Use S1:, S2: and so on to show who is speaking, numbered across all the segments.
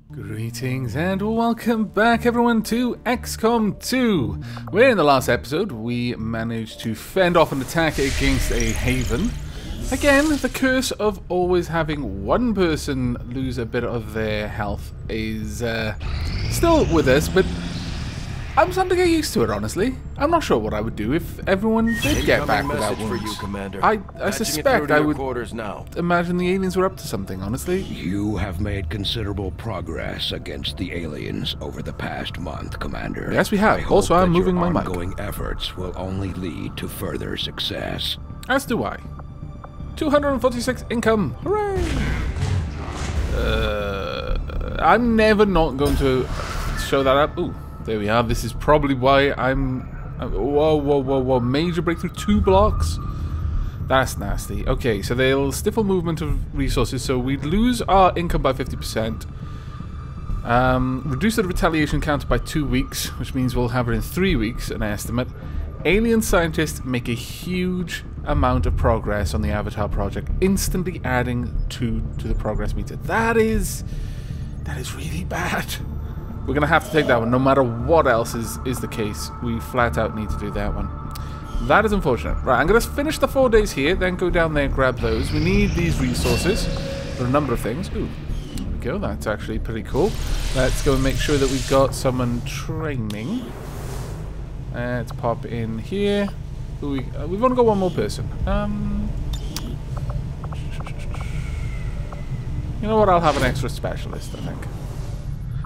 S1: Greetings and welcome back everyone to XCOM 2, where in the last episode we managed to fend off an attack against a haven. Again, the curse of always having one person lose a bit of their health is still with us, but I'm starting to get used to it, honestly. I'm not sure what I would do if everyone did get back without wounds.
S2: For you, Commander.
S1: I suspect I would
S2: now.
S1: imagine the aliens were up to something, honestly.
S3: You have made considerable progress against the aliens over the past month, Commander.
S1: Yes, we have. Also, I'm moving my mic.
S3: Ongoing efforts will only lead to further success.
S1: As do I. 246 income. Hooray! I'm never not going to show that up. Ooh. There we are. This is probably why I'm... Whoa. Major breakthrough. 2 blocks? That's nasty. Okay, so they'll stifle movement of resources, so we'd lose our income by 50%. Reduce the retaliation counter by 2 weeks, which means we'll have it in 3 weeks, an estimate. Alien scientists make a huge amount of progress on the Avatar project, instantly adding 2 to the progress meter. That is really bad. We're going to have to take that one, no matter what else is the case. We flat out need to do that one. That is unfortunate. Right, I'm going to finish the 4 days here, then go down there and grab those. We need these resources for a number of things. Ooh, there we go. That's actually pretty cool. Let's go and make sure that we've got someone training. Let's pop in here. Ooh, we've only got one more person. You know what? I'll have an extra specialist, I think.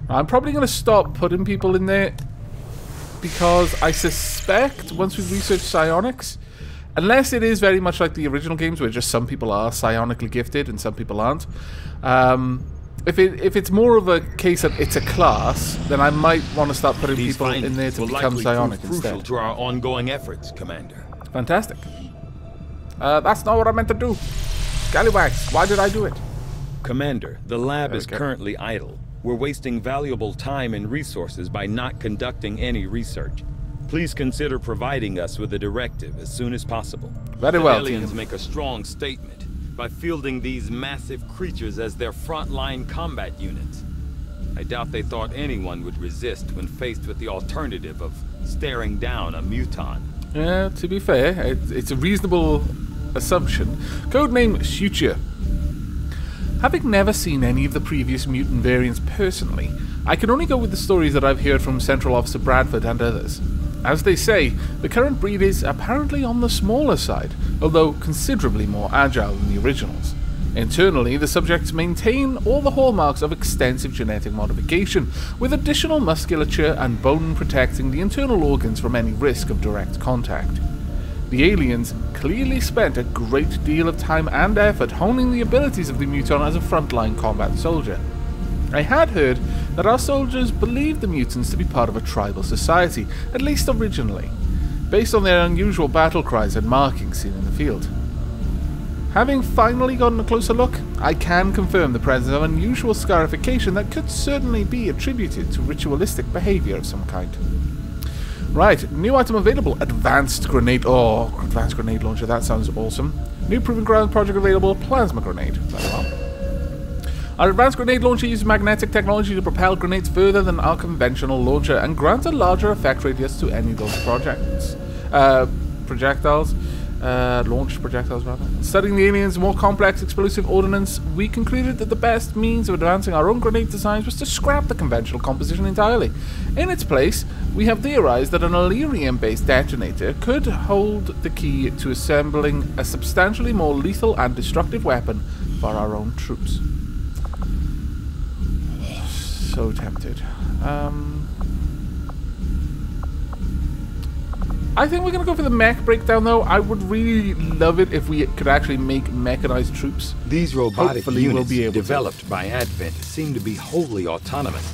S1: I'm probably going to stop putting people in there because I suspect once we research psionics, unless it is very much like the original games where just some people are psionically gifted and some people aren't, if it's more of a case of it's a class, then I might want to start putting people in there to become psionic instead.
S2: Crucial to our ongoing efforts, Commander.
S1: Fantastic. That's not what I meant to do. Scallywags, why did I do it?
S4: Commander, the lab is currently idle. We're wasting valuable time and resources by not conducting any research. Please consider providing us with a directive as soon as possible.
S1: Very well,
S4: aliens make a strong statement by fielding these massive creatures as their frontline combat units. I doubt they thought anyone would resist when faced with the alternative of staring down a muton.
S1: Yeah, to be fair, it's a reasonable assumption. Codename Future. Having never seen any of the previous mutant variants personally, I can only go with the stories that I've heard from Central Officer Bradford and others. As they say, the current breed is apparently on the smaller side, although considerably more agile than the originals. Internally, the subjects maintain all the hallmarks of extensive genetic modification, with additional musculature and bone protecting the internal organs from any risk of direct contact. The aliens clearly spent a great deal of time and effort honing the abilities of the muton as a frontline combat soldier. I had heard that our soldiers believed the mutants to be part of a tribal society, at least originally, based on their unusual battle cries and markings seen in the field. Having finally gotten a closer look, I can confirm the presence of unusual scarification that could certainly be attributed to ritualistic behavior of some kind. Right, new item available, advanced grenade. Oh, advanced grenade launcher, that sounds awesome. New proving ground project available, plasma grenade. Very well. Our advanced grenade launcher uses magnetic technology to propel grenades further than our conventional launcher and grants a larger effect radius to any launched projectiles. Launched projectiles, rather. Studying the aliens' more complex explosive ordnance, we concluded that the best means of advancing our own grenade designs was to scrap the conventional composition entirely. In its place, we have theorized that an Illyrium-based detonator could hold the key to assembling a substantially more lethal and destructive weapon for our own troops. So tempted. I think we're going to go for the mech breakdown, though. I would really love it if we could actually make mechanized troops.
S4: These robotic
S1: Hopefully
S4: units
S1: we'll be able
S4: developed by Advent seem to be wholly autonomous,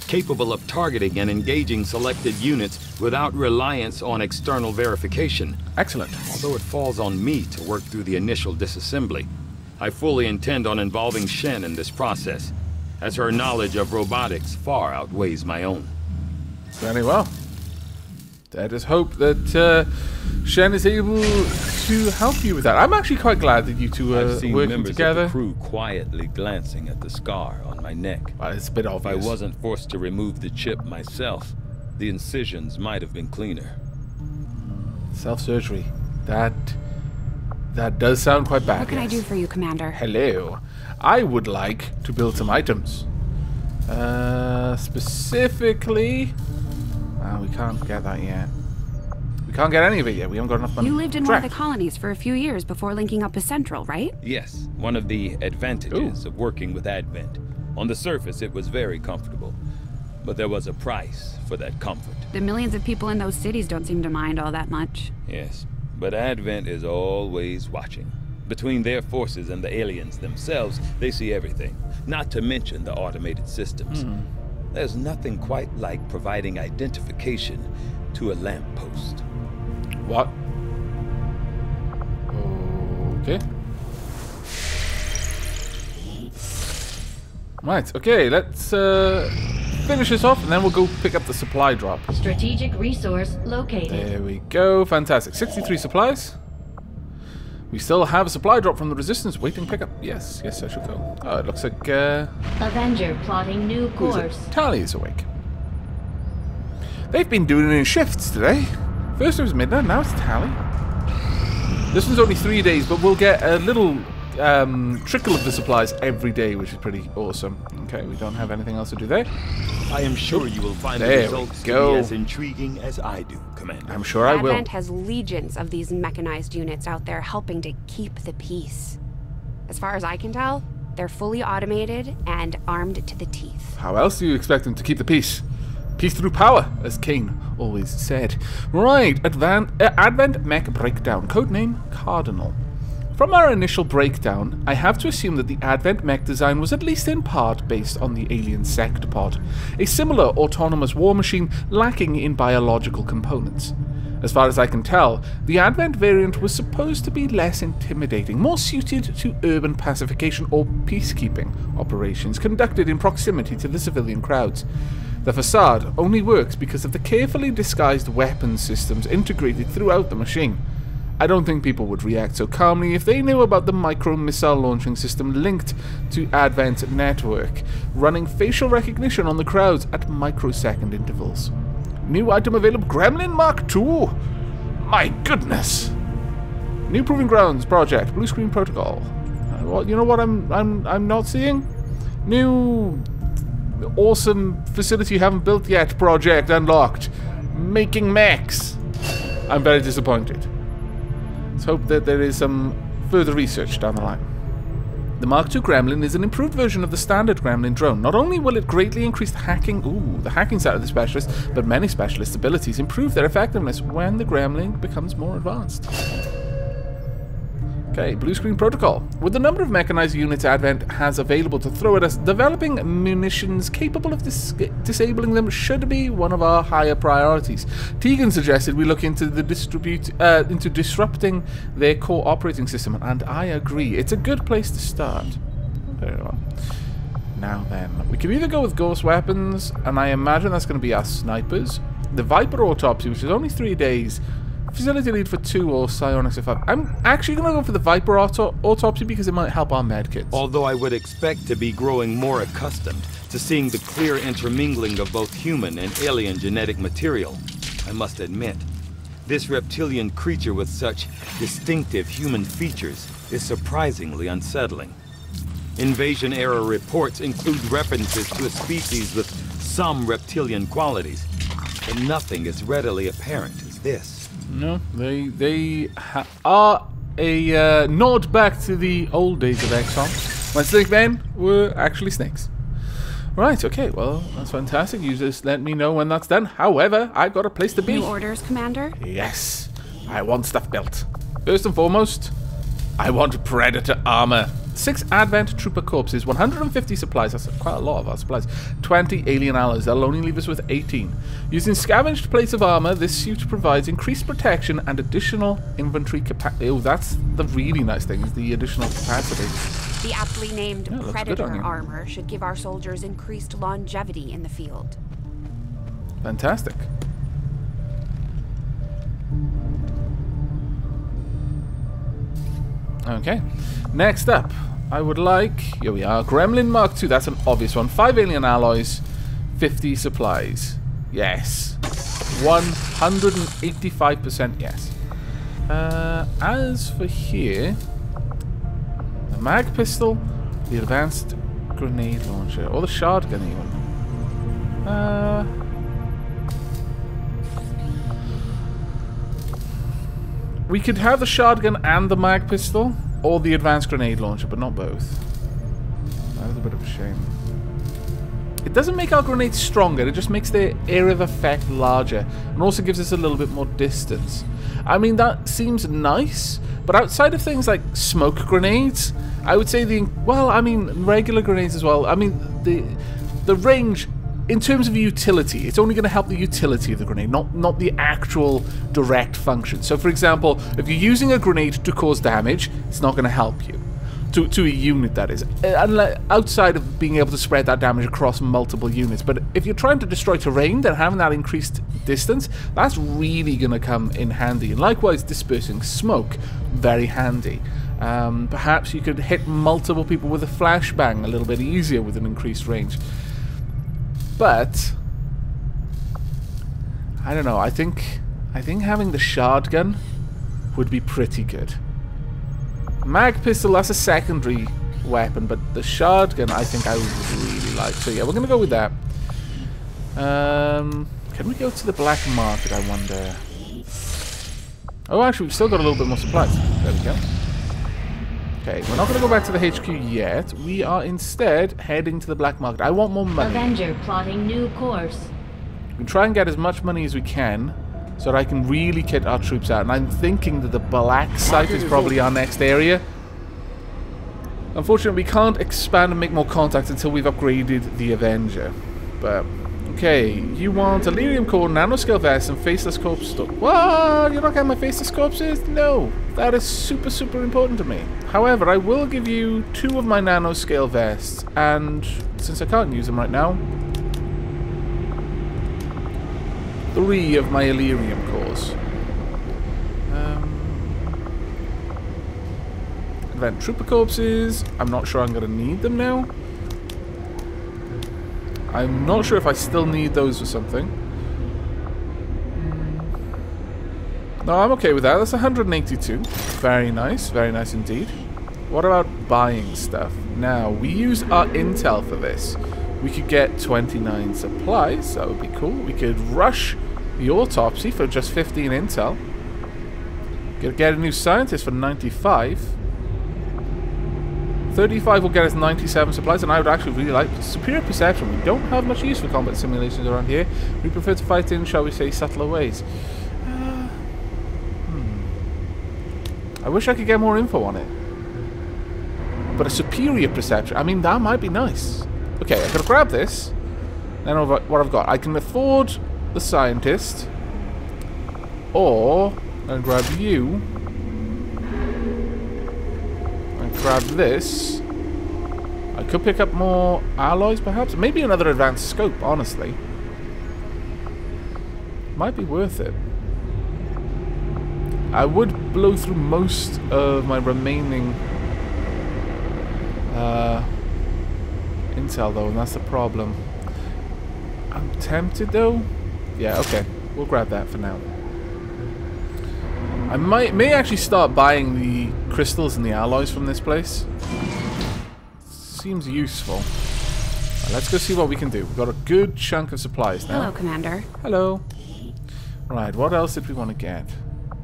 S4: capable of targeting and engaging selected units without reliance on external verification.
S1: Excellent.
S4: Although it falls on me to work through the initial disassembly, I fully intend on involving Shen in this process, as her knowledge of robotics far outweighs my own.
S1: Very well. Let us hope that Shen is able to help you with that. I'm actually quite glad that you two are
S4: I've seen
S1: working
S4: members
S1: together.
S4: of the crew quietly glancing at the scar on my neck.
S1: Well, it's a bit
S4: If I
S1: obvious.
S4: wasn't forced to remove the chip myself, the incisions might have been cleaner.
S1: Self-surgery. That does sound quite bad.
S5: What can I
S1: yes.
S5: do for you, Commander?
S1: Hello. I would like to build some items. Specifically... Oh, we can't get that yet. We can't get any of it yet. We haven't got enough money.
S5: You lived in one of the
S1: Drac.
S5: colonies for a few years before linking up with Central, right?
S4: Yes, one of the advantages
S1: Ooh.
S4: of working with Advent. On the surface, it was very comfortable. But there was a price for that comfort.
S5: The millions of people in those cities don't seem to mind all that much.
S4: Yes, but Advent is always watching. Between their forces and the aliens themselves, they see everything. Not to mention the automated systems. There's nothing quite like providing identification to a lamppost.
S1: What? Okay. Right, okay, let's finish this off and then we'll go pick up the supply drop.
S6: Strategic resource located.
S1: There we go, fantastic. 63 supplies. We still have a supply drop from the Resistance waiting pickup. Yes, yes, I should go. Oh, it looks like
S6: Avenger plotting new
S1: who is it?
S6: course.
S1: Tally is awake. They've been doing it in shifts today. First it was Midnight, now it's Tally. This one's only 3 days, but we'll get a little trickle of the supplies every day, which is pretty awesome. Okay, we don't have anything else to do there.
S2: I am sure you will find the
S1: There we
S2: results to
S1: go.
S2: be as intriguing as I do, Commander.
S1: I'm sure I will.
S5: Advent has legions of these mechanized units out there helping to keep the peace. As far as I can tell, they're fully automated and armed to the teeth.
S1: How else do you expect them to keep the peace? Peace through power, as Cain always said. Right, Advent Mech Breakdown, codename Cardinal. From our initial breakdown, I have to assume that the Advent Mech design was at least in part based on the alien Sectopod, a similar autonomous war machine lacking in biological components. As far as I can tell, the Advent variant was supposed to be less intimidating, more suited to urban pacification or peacekeeping operations conducted in proximity to the civilian crowds. The facade only works because of the carefully disguised weapons systems integrated throughout the machine. I don't think people would react so calmly if they knew about the micro-missile launching system linked to Advent's network, running facial recognition on the crowds at microsecond intervals. New item available, Gremlin Mark II! My goodness! New Proving Grounds project, Blue Screen Protocol. You know what I'm not seeing? New awesome facility you haven't built yet project unlocked. Making mechs. I'm very disappointed. Let's hope that there is some further research down the line. The Mark II Gremlin is an improved version of the standard Gremlin drone. Not only will it greatly increase the hacking side of the specialist, but many specialist abilities improve their effectiveness when the Gremlin becomes more advanced. Okay, Blue Screen Protocol. With the number of mechanized units Advent has available to throw at us, developing munitions capable of disabling them should be one of our higher priorities. Tegan suggested we look into disrupting their core operating system, and I agree. It's a good place to start. Very well. Now then, we can either go with ghost weapons, and I imagine that's going to be our snipers. The Viper Autopsy, which is only 3 days. Facility lead for 2 or psionics for 5. I'm actually going to go for the Viper Autopsy because it might help our medkits.
S4: Although I would expect to be growing more accustomed to seeing the clear intermingling of both human and alien genetic material, I must admit, this reptilian creature with such distinctive human features is surprisingly unsettling. Invasion-era reports include references to a species with some reptilian qualities, but nothing as readily apparent as this.
S1: No, they are a nod back to the old days of XCOM, when snake men were actually snakes. Right, okay, well, that's fantastic. You just let me know when that's done. However, I've got a place to be.
S5: New orders, Commander?
S1: Yes, I want stuff built. First and foremost, I want Predator armor. 6 Advent Trooper corpses, 150 supplies, that's quite a lot of our supplies, 20 alien alloys, that'll only leave us with 18. Using scavenged plates of armor, this suit provides increased protection and additional inventory capacity. Oh, that's the really nice thing, is the additional capacity.
S5: The aptly named
S1: Yeah, looks good
S5: Predator
S1: on you.
S5: armor should give our soldiers increased longevity in the field.
S1: Fantastic. Okay. Next up, I would like... Here we are. Gremlin Mark II. That's an obvious one. 5 alien alloys. 50 supplies. Yes. 185% yes. As for here... The mag pistol. The advanced grenade launcher. Or the shotgun even. We could have the shotgun and the mag pistol, or the advanced grenade launcher, but not both. That is a bit of a shame. It doesn't make our grenades stronger, it just makes the area of effect larger, and also gives us a little bit more distance. I mean, that seems nice, but outside of things like smoke grenades, I would say regular grenades as well. I mean, the range... In terms of utility, it's only going to help the utility of the grenade, not the actual direct function. So, for example, if you're using a grenade to cause damage, it's not going to help you. To a unit, that is. Outside of being able to spread that damage across multiple units. But if you're trying to destroy terrain, then having that increased distance, that's really going to come in handy. And likewise, dispersing smoke, very handy. Perhaps you could hit multiple people with a flashbang a little bit easier with an increased range. But I don't know. I think having the shotgun would be pretty good. Mag pistol, that's a secondary weapon, but the shotgun I think I would really like. So yeah, we're gonna go with that. Can we go to the black market, I wonder? Oh, actually, we've still got a little bit more supplies. There we go. Okay, we're not going to go back to the HQ yet. We are instead heading to the black market. I want more money.
S6: Avenger plotting new course.
S1: We can try and get as much money as we can so that I can really kit our troops out. And I'm thinking that the black site is probably our next area. Unfortunately, we can't expand and make more contacts until we've upgraded the Avenger. But, okay, you want Elerium core, nanoscale vest, and faceless corpse stock. What? You're not getting my faceless corpses? No. That is super, super important to me. However, I will give you 2 of my nanoscale vests, and since I can't use them right now, 3 of my Elerium cores. Event trooper corpses. I'm not sure I'm going to need them now. I'm not sure if I still need those for something. No, I'm okay with that. That's 182. Very nice indeed. What about buying stuff? Now, we use our intel for this. We could get 29 supplies. That would be cool. We could rush the autopsy for just 15 intel. Could get a new scientist for 95. 35 will get us 97 supplies, and I would actually really like superior perception. We don't have much use for combat simulations around here. We prefer to fight in, shall we say, subtler ways. I wish I could get more info on it. But a superior perception, I mean, that might be nice. Okay, I gotta grab this. Then what I've got, I can afford the scientist, or I'll grab you. And grab this. I could pick up more alloys, perhaps. Maybe another advanced scope, honestly. Might be worth it. I would blow through most of my remaining intel, though, and that's the problem. I'm tempted, though. Yeah, okay. We'll grab that for now. I may actually start buying the crystals and the alloys from this place. Seems useful. Right, let's go see what we can do. We've got a good chunk of supplies now.
S5: Hello, Commander.
S1: Hello. Right, what else did we want to get?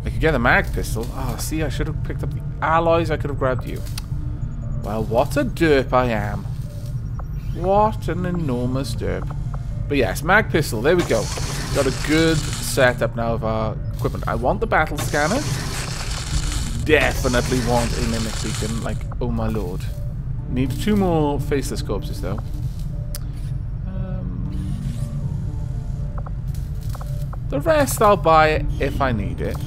S1: I could get a mag pistol. Oh, see, I should have picked up the alloys. I could have grabbed you. Well, what a derp I am. What an enormous derp. But yes, mag pistol. There we go. Got a good setup now of our equipment. I want the battle scanner. Definitely want a mimic beacon. Like, oh my lord. Need 2 more faceless corpses, though. The rest I'll buy if I need it.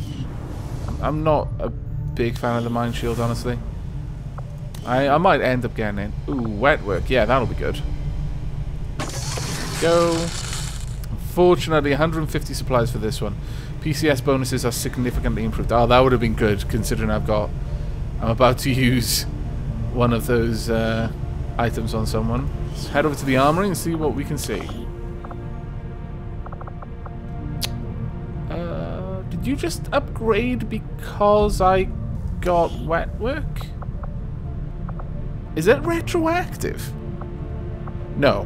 S1: I'm not a big fan of the mine shield, honestly. I might end up getting it. Ooh, wet work. Yeah, that'll be good. Go. Unfortunately, 150 supplies for this one. PCS bonuses are significantly improved. Oh, that would have been good, considering I've got I'm about to use one of those items on someone. Let's head over to the armory and see what we can see. Did you just upgrade because I got wet work? Is it retroactive? No.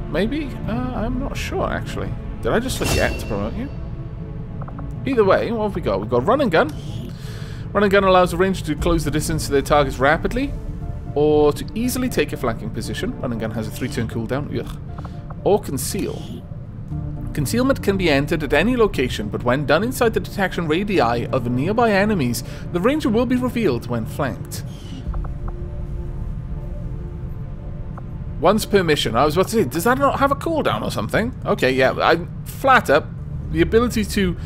S1: Maybe? I'm not sure, actually. Did I just forget to promote you? Either way, what have we got? We've got run and gun. Run and gun allows the ranger to close the distance to their targets rapidly, or to easily take a flanking position. Run and gun has a 3-turn cooldown. Ugh. Or conceal. Concealment can be entered at any location, but when done inside the detection radii of nearby enemies, the ranger will be revealed when flanked. Once per mission. I was about to say, does that not have a cooldown or something? Okay, yeah. Flat up, the ability to,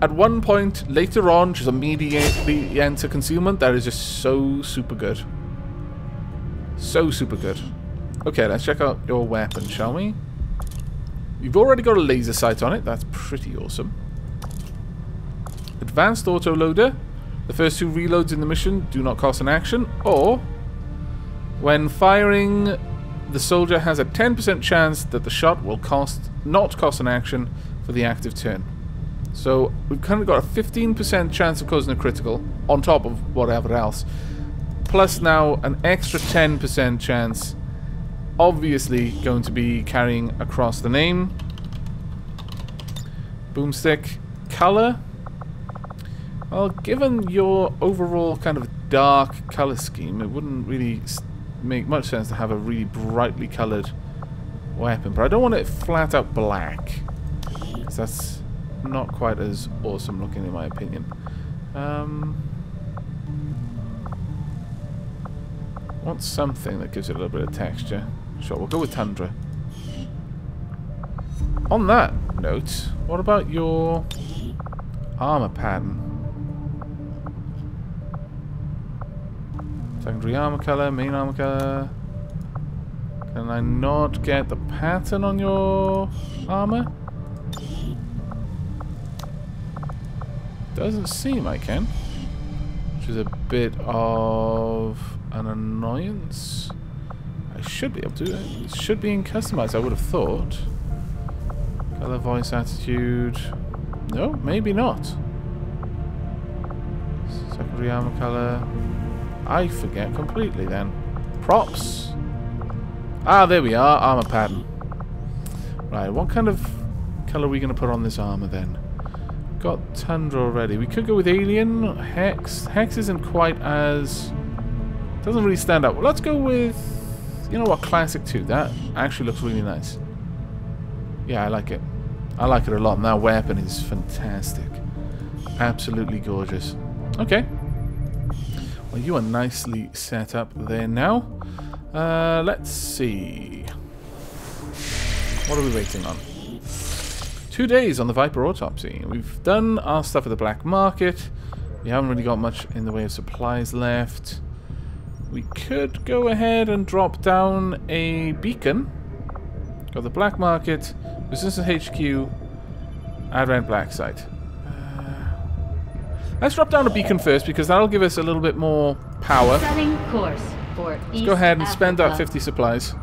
S1: at one point later on, just immediately enter concealment, that is just so super good. So super good. Okay, let's check out your weapon, shall we? You've already got a laser sight on it. That's pretty awesome. Advanced autoloader. The first 2 reloads in the mission do not cost an action. Or, when firing, the soldier has a 10% chance that the shot will not cost an action for the active turn. So, we've kind of got a 15% chance of causing a critical, on top of whatever else. Plus now, an extra 10% chance, obviously going to be carrying across the name. Boomstick. Color. Well, given your overall kind of dark color scheme, it wouldn't really make much sense to have a really brightly colored weapon. But I don't want it flat out black, because that's not quite as awesome looking in my opinion. Want something that gives it a little bit of texture. Sure, we'll go with Tundra. On that note, what about your armor pattern? Secondary armor color, main armor color. Can I not get the pattern on your armor? Doesn't seem I can. Which is a bit of an annoyance. I should be able to. It should be in customized, I would have thought. Color, voice, attitude. No, maybe not. Secondary armor color. I forget completely then. Props. Ah, there we are. Armor pattern. Right, what kind of color are we going to put on this armor then? Got Tundra already. We could go with Alien. Hex. Hex isn't quite as... doesn't really stand out. Well, let's go with... you know what? Classic 2. That actually looks really nice. Yeah, I like it. I like it a lot. And that weapon is fantastic. Absolutely gorgeous. Okay. Well, you are nicely set up there now. Let's see. What are we waiting on? 2 days on the Viper Autopsy. We've done our stuff at the black market. We haven't really got much in the way of supplies left. We could go ahead and drop down a beacon. Got the black market, Resistance HQ, Advent Black Site. Let's drop down a beacon first because that'll give us a little bit more power.
S6: Setting course for
S1: Let's go ahead and spend that 50 supplies.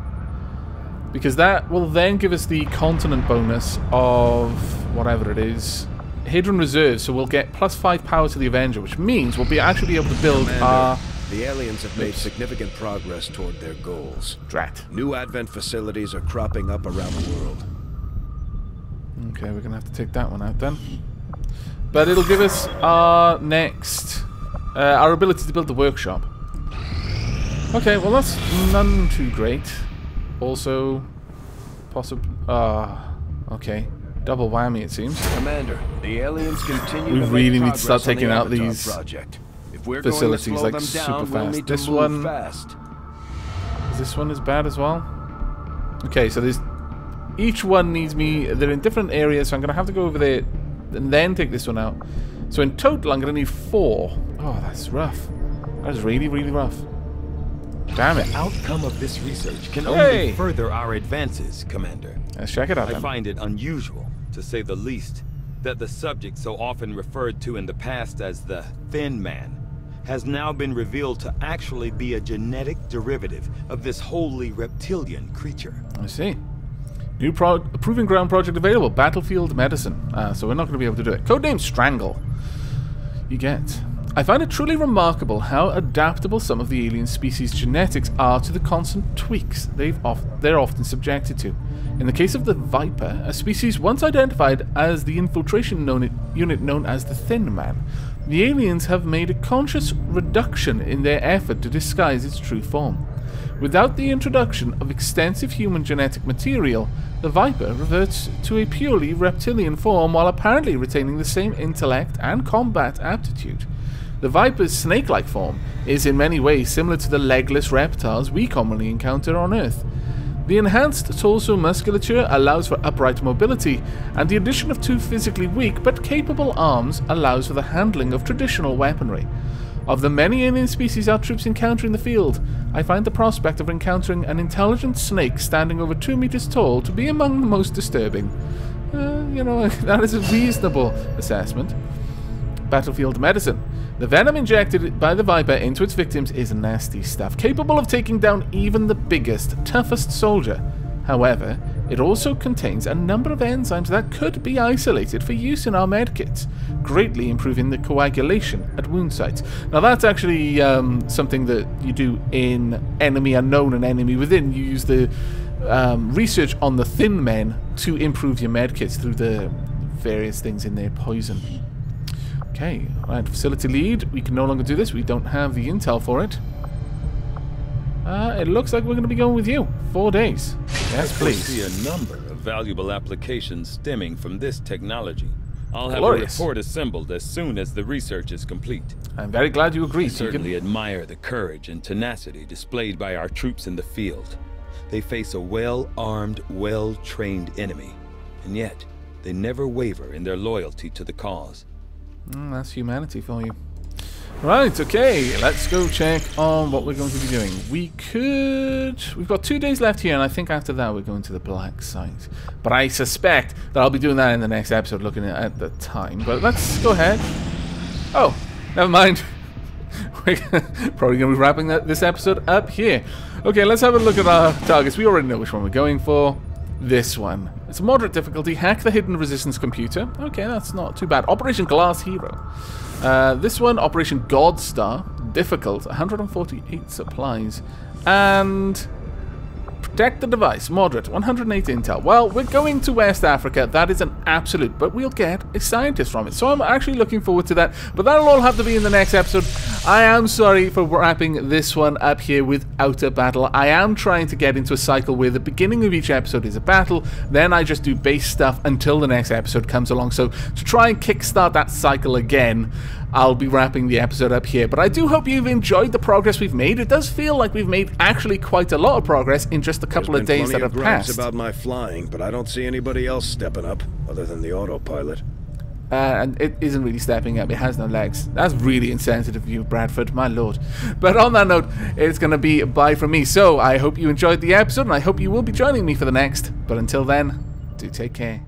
S1: Because that will then give us the continent bonus of whatever it is. Hidden Reserve, so we'll get +5 power to the Avenger, which means we'll actually be able to build our...
S3: The aliens have made significant progress toward their goals.
S1: Drat.
S3: New Advent facilities are cropping up around the world.
S1: Okay, we're going to have to take that one out then. But it'll give us our next... our ability to build the workshop. Okay, well that's none too great. Also, possibly... okay. Double whammy, it seems.
S3: Commander, the aliens continue
S1: We
S3: to
S1: really
S3: make
S1: need to start
S3: progress on
S1: taking
S3: the
S1: out
S3: Avatar
S1: these
S3: project. If we're
S1: facilities
S3: going to slow
S1: like
S3: them
S1: super
S3: down, we'll
S1: fast.
S3: need to
S1: This
S3: move
S1: one...
S3: fast.
S1: Is this one as bad as well? Okay, so there's... each one needs me... they're in different areas, so I'm going to have to go over there and then take this one out. So in total, I'm going to need 4. Oh, that's rough. That is really, really rough. Damn it.
S4: The outcome of this research can
S1: Hey!
S4: only further our advances, Commander.
S1: Let's check it out
S4: I
S1: then.
S4: find it unusual, to say the least, that the subject so often referred to in the past as the Thin Man has now been revealed to actually be a genetic derivative of this wholly reptilian creature.
S1: I see. New proving ground project available. Battlefield medicine. So we're not going to be able to do it. Codename Strangle. You get. I find it truly remarkable how adaptable some of the alien species' genetics are to the constant tweaks they're often subjected to. In the case of the Viper, a species once identified as the infiltration unit known as the Thin Man, the aliens have made a conscious reduction in their effort to disguise its true form. Without the introduction of extensive human genetic material, the Viper reverts to a purely reptilian form while apparently retaining the same intellect and combat aptitude. The Viper's snake-like form is in many ways similar to the legless reptiles we commonly encounter on Earth. The enhanced torso musculature allows for upright mobility, and the addition of two physically weak but capable arms allows for the handling of traditional weaponry. Of the many alien species our troops encounter in the field, I find the prospect of encountering an intelligent snake standing over 2 meters tall to be among the most disturbing. You know, that is a reasonable assessment. Battlefield medicine. The venom injected by the Viper into its victims is nasty stuff, capable of taking down even the biggest, toughest soldier. However, it also contains a number of enzymes that could be isolated for use in our medkits, greatly improving the coagulation at wound sites. Now that's actually something that you do in Enemy Unknown and Enemy Within. You use the research on the Thin Men to improve your medkits through the various things in their poison. Okay, right, facility lead. We can no longer do this. We don't have the intel for it. It looks like we're going to be going with you. 4 days. Yes, please.
S4: I see a number of valuable applications stemming from this technology. I'll have
S1: Glorious.
S4: a report assembled as soon as the research is complete.
S1: I'm very glad you agree.
S4: I certainly admire the courage and tenacity displayed by our troops in the field. They face a well-armed, well-trained enemy, and yet they never waver in their loyalty to the cause.
S1: That's humanity for you. Right, okay, let's go check on what we're going to be doing. We've got 2 days left here, and I think after that we're going to the black site. But I suspect that I'll be doing that in the next episode, looking at the time. But let's go ahead. Oh, never mind. We're probably going to be wrapping this episode up here. Okay, let's have a look at our targets. We already know which one we're going for. This one. It's a moderate difficulty. Hack the hidden resistance computer. Okay, that's not too bad. Operation Glass Hero. This one, Operation Godstar. Difficult. 148 supplies. And protect the device. Moderate. 108 intel. Well, we're going to West Africa. That is an absolute. But we'll get a scientist from it. So I'm actually looking forward to that. But that'll all have to be in the next episode. I am sorry for wrapping this one up here without a battle. I am trying to get into a cycle where the beginning of each episode is a battle. Then I just do base stuff until the next episode comes along. So to try and kickstart that cycle again, I'll be wrapping the episode up here. But I do hope you've enjoyed the progress we've made. It does feel like we've made actually quite a lot of progress in just a couple of days that have passed.
S7: About my flying, but I don't see anybody else stepping up other than the autopilot.
S1: And it isn't really stepping up. It has no legs. That's really insensitive of you, Bradford. My lord. But on that note, it's going to be bye from me. So I hope you enjoyed the episode, and I hope you will be joining me for the next. But until then, do take care.